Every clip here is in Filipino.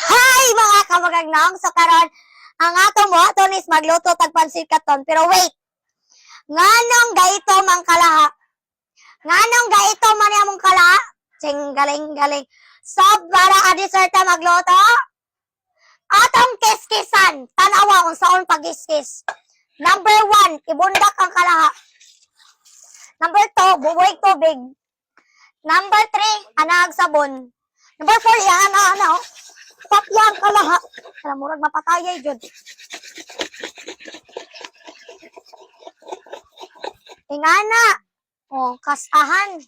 Hi mga kamagagnaong! So karon ang ato mo aton is magluto tag pansit katon. Pero wait. Nganong gaito mang kalaha? Nganong gaito man among kalaha? Sing galing-galing. So para dessert ta magluto, atong kiskisan. Tanawa kung saan pag-kiskis. Number 1, ibundak ang kalaha. Number 2, bubuig tubig. Number 3, anahag sabon. Number 4, yan ano. Papyang kalaha. Alam mo, mapatayay dyan. Ingana. O, kasahan.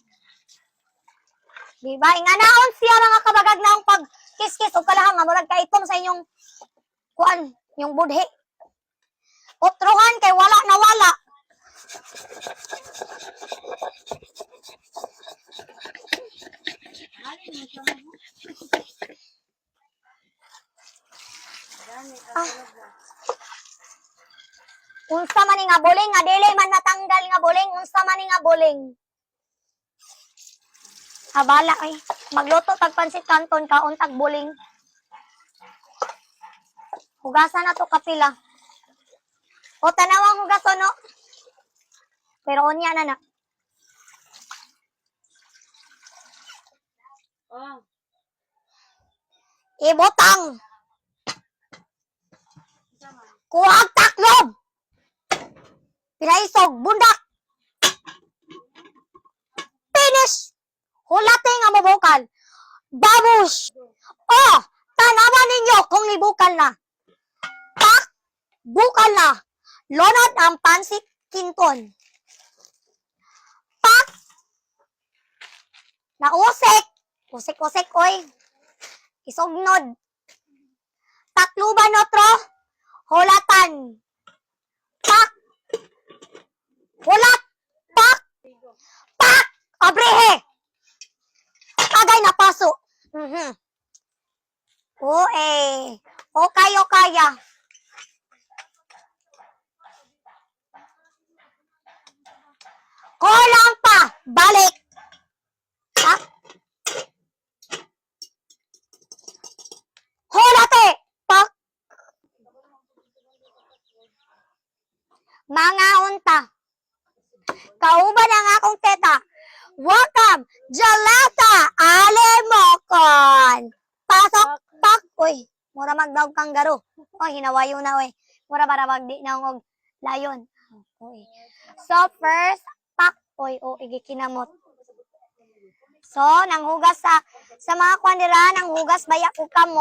Diba? Inganaon siya mga kabagag na ang pag-kiskis o kalahang. Murag kaitom sa inyong kuan, yung budhe. Utruhan kay wala na wala. Unsa man nga buling nga dili man natanggal nga buling, unsa man nga buling. Abala ay magluto tag pansit kanton kaon tag buling. Hugasan na to kapila. O tanawang hugason no. Pero unya na na. Oh. Ibutang. Kuwag taklob. Pinaisog, bundak. Finish. Hulate nga mabukal. Babush. Oh, tanawan ninyo kung ibukal na. Tak, bukal na. Lonod ang pansit kinton. Pak. Nausik. Usik-usik, oy. Isugnod. Takluban otro. Hulatan. Pak. Hulat. Pak. Pak. Abrehe. Agay na paso. O eh. O kaya. Kulang pa. Balik. Pak. Hulate. Pak. Mga unta. Kauban ang akong teta. Welcome, Jalata Alemokon. Pasok, pak. Uy, mura magdaog kang garo. Uy, hinawayo na, uy. Mura para magdi na og layon. Uy. So, first, pak. Uy, igikinamot. So, nanghugas sa mga kwandira, nanghugas baya ko kamo.